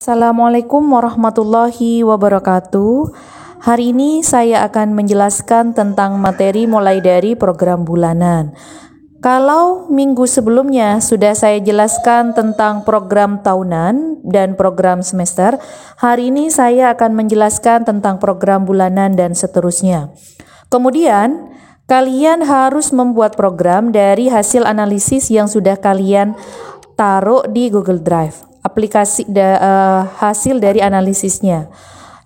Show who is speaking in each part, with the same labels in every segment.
Speaker 1: Assalamualaikum warahmatullahi wabarakatuh. Hari ini saya akan menjelaskan tentang materi mulai dari program bulanan. Kalau minggu sebelumnya sudah saya jelaskan tentang program tahunan dan program semester, hari ini saya akan menjelaskan tentang program bulanan dan seterusnya. Kemudian, kalian harus membuat program dari hasil analisis yang sudah kalian taruh di Google Drive. Hasil dari analisisnya.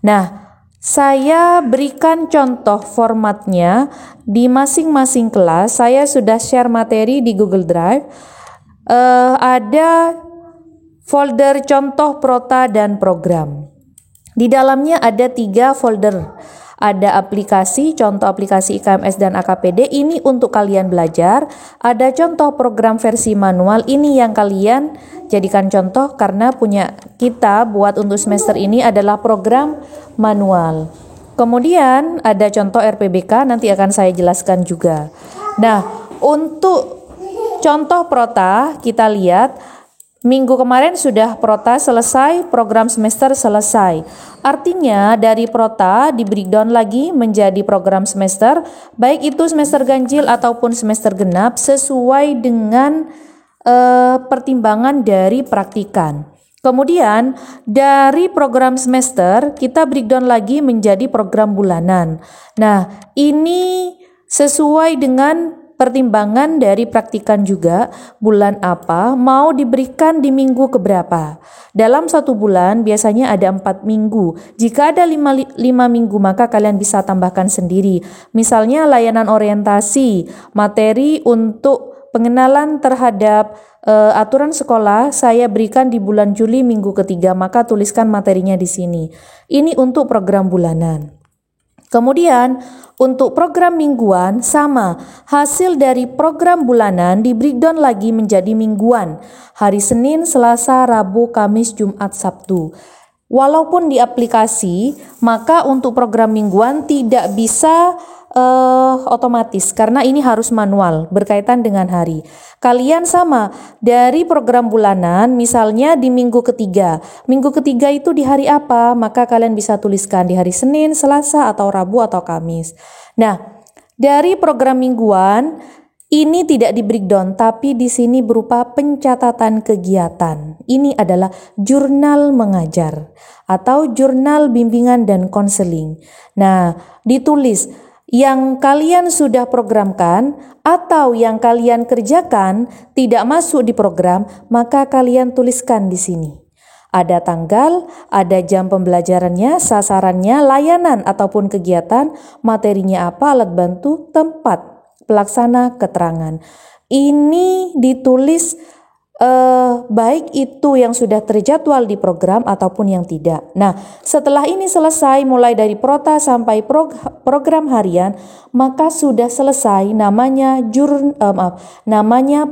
Speaker 1: Nah, saya berikan contoh formatnya di masing-masing kelas. Saya sudah share materi di Google Drive. Ada folder contoh prota dan program. Di dalamnya ada 3 folder. Ada aplikasi, contoh aplikasi IKMS dan AKPD, ini untuk kalian belajar. Ada contoh program versi manual, ini yang kalian jadikan contoh karena punya kita buat untuk semester ini adalah program manual. Kemudian ada contoh RPBK, nanti akan saya jelaskan juga. Nah, untuk contoh prota kita lihat minggu kemarin sudah prota selesai, program semester selesai. Artinya dari prota di breakdown lagi menjadi program semester, baik itu semester ganjil ataupun semester genap sesuai dengan pertimbangan dari praktikan. Kemudian dari program semester kita breakdown lagi menjadi program bulanan. Nah, ini sesuai dengan pertimbangan dari praktikan juga, bulan apa mau diberikan di minggu keberapa. Dalam satu bulan biasanya ada 4 minggu. Jika ada 5 minggu maka kalian bisa tambahkan sendiri. Misalnya layanan orientasi, materi untuk pengenalan terhadap aturan sekolah saya berikan di bulan Juli minggu ketiga, maka tuliskan materinya di sini. Ini untuk program bulanan. Kemudian untuk program mingguan sama, hasil dari program bulanan di breakdown lagi menjadi mingguan. Hari Senin, Selasa, Rabu, Kamis, Jumat, Sabtu. Walaupun di aplikasi, maka untuk program mingguan tidak bisa otomatis karena ini harus manual berkaitan dengan hari. Kalian sama dari program bulanan misalnya di minggu ketiga. Minggu ketiga itu di hari apa? Maka kalian bisa tuliskan di hari Senin, Selasa atau Rabu atau Kamis. Nah, dari program mingguan ini tidak di breakdown tapi di sini berupa pencatatan kegiatan. Ini adalah jurnal mengajar atau jurnal bimbingan dan konseling. Nah, ditulis yang kalian sudah programkan atau yang kalian kerjakan tidak masuk di program, maka kalian tuliskan di sini. Ada tanggal, ada jam pembelajarannya, sasarannya, layanan ataupun kegiatan, materinya apa, alat bantu, tempat, pelaksana, keterangan. Ini ditulis baik itu yang sudah terjadwal di program ataupun yang tidak. Nah, setelah ini selesai mulai dari prota sampai program harian, maka sudah selesai namanya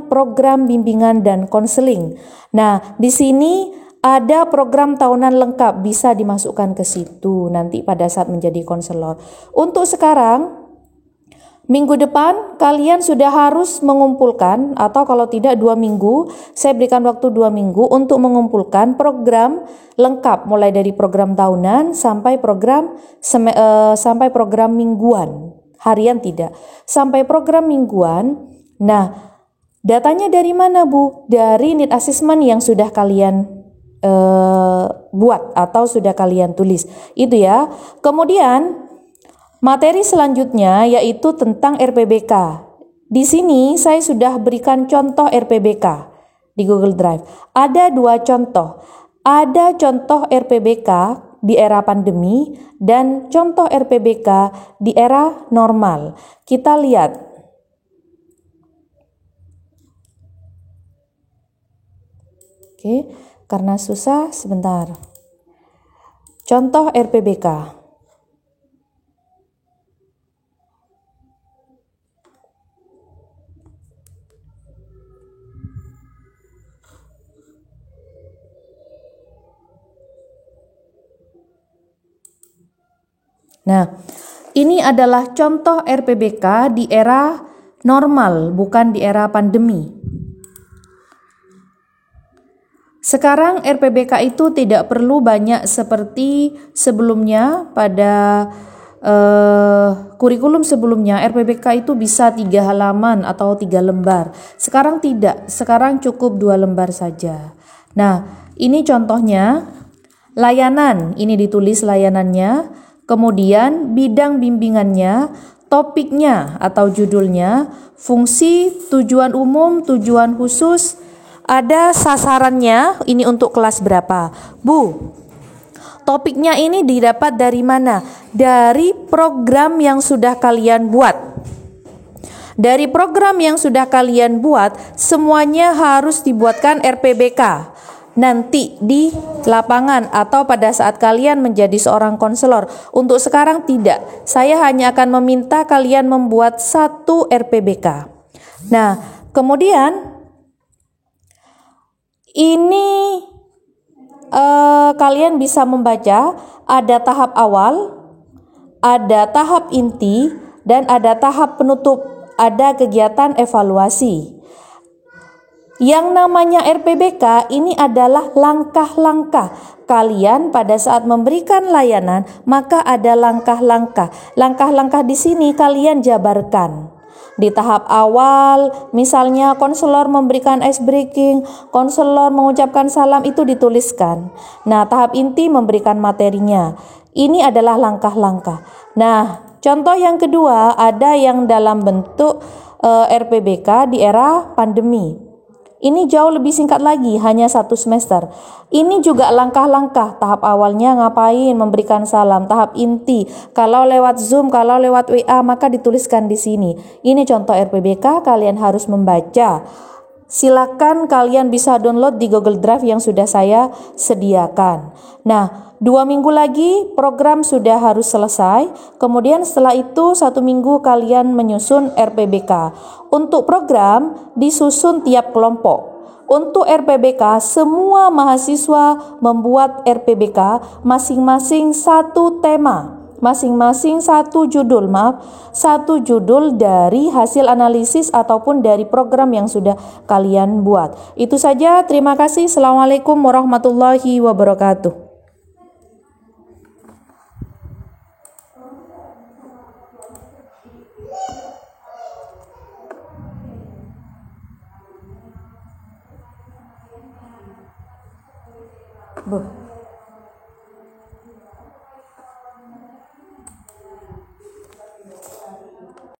Speaker 1: program bimbingan dan konseling. Nah, di sini ada program tahunan lengkap bisa dimasukkan ke situ nanti pada saat menjadi konselor. Untuk sekarang minggu depan kalian sudah harus mengumpulkan atau kalau tidak 2 minggu, saya berikan waktu 2 minggu untuk mengumpulkan program lengkap mulai dari program tahunan sampai program mingguan. Harian tidak, sampai program mingguan. Nah, datanya dari mana Bu? Dari need assessment yang sudah kalian buat atau sudah kalian tulis. Itu ya. Kemudian materi selanjutnya yaitu tentang RPBK. Di sini saya sudah berikan contoh RPBK di Google Drive. Ada 2 contoh. Ada contoh RPBK di era pandemi dan contoh RPBK di era normal. Kita lihat. Oke, karena susah sebentar. Contoh RPBK. Nah, ini adalah contoh RPBK di era normal, bukan di era pandemi. Sekarang RPBK itu tidak perlu banyak seperti sebelumnya. Pada kurikulum sebelumnya RPBK itu bisa 3 halaman atau 3 lembar. Sekarang tidak, sekarang cukup 2 lembar saja. Nah, ini contohnya layanan, ini ditulis layanannya, kemudian bidang bimbingannya, topiknya atau judulnya, fungsi, tujuan umum, tujuan khusus, ada sasarannya, ini untuk kelas berapa. Bu, topiknya ini didapat dari mana? Dari program yang sudah kalian buat. Dari program yang sudah kalian buat, semuanya harus dibuatkan RPBK. Nanti di lapangan atau pada saat kalian menjadi seorang konselor. Untuk sekarang tidak. Saya hanya akan meminta kalian membuat 1 RPBK. Nah, kemudian ini kalian bisa membaca, ada tahap awal, ada tahap inti, dan ada tahap penutup, ada kegiatan evaluasi. Yang namanya RPBK ini adalah langkah-langkah kalian pada saat memberikan layanan, maka ada langkah-langkah. Langkah-langkah di sini kalian jabarkan. Di tahap awal, misalnya konselor memberikan ice breaking, konselor mengucapkan salam, itu dituliskan. Nah, tahap inti memberikan materinya. Ini adalah langkah-langkah. Nah, contoh yang kedua ada yang dalam bentuk RPBK di era pandemi. Ini jauh lebih singkat lagi, hanya 1 semester. Ini juga langkah-langkah. Tahap awalnya ngapain? Memberikan salam. Tahap inti, kalau lewat Zoom, kalau lewat WA, maka dituliskan di sini. Ini contoh RPBK, kalian harus membaca. Silakan kalian bisa download di Google Drive yang sudah saya sediakan. Nah, 2 minggu lagi program sudah harus selesai. Kemudian setelah itu 1 minggu kalian menyusun RPBK. Untuk program disusun tiap kelompok. Untuk RPBK semua mahasiswa membuat RPBK masing-masing 1 tema. Masing-masing 1 judul, 1 judul dari hasil analisis ataupun dari program yang sudah kalian buat. Itu saja, terima kasih. Assalamualaikum warahmatullahi wabarakatuh. Bu.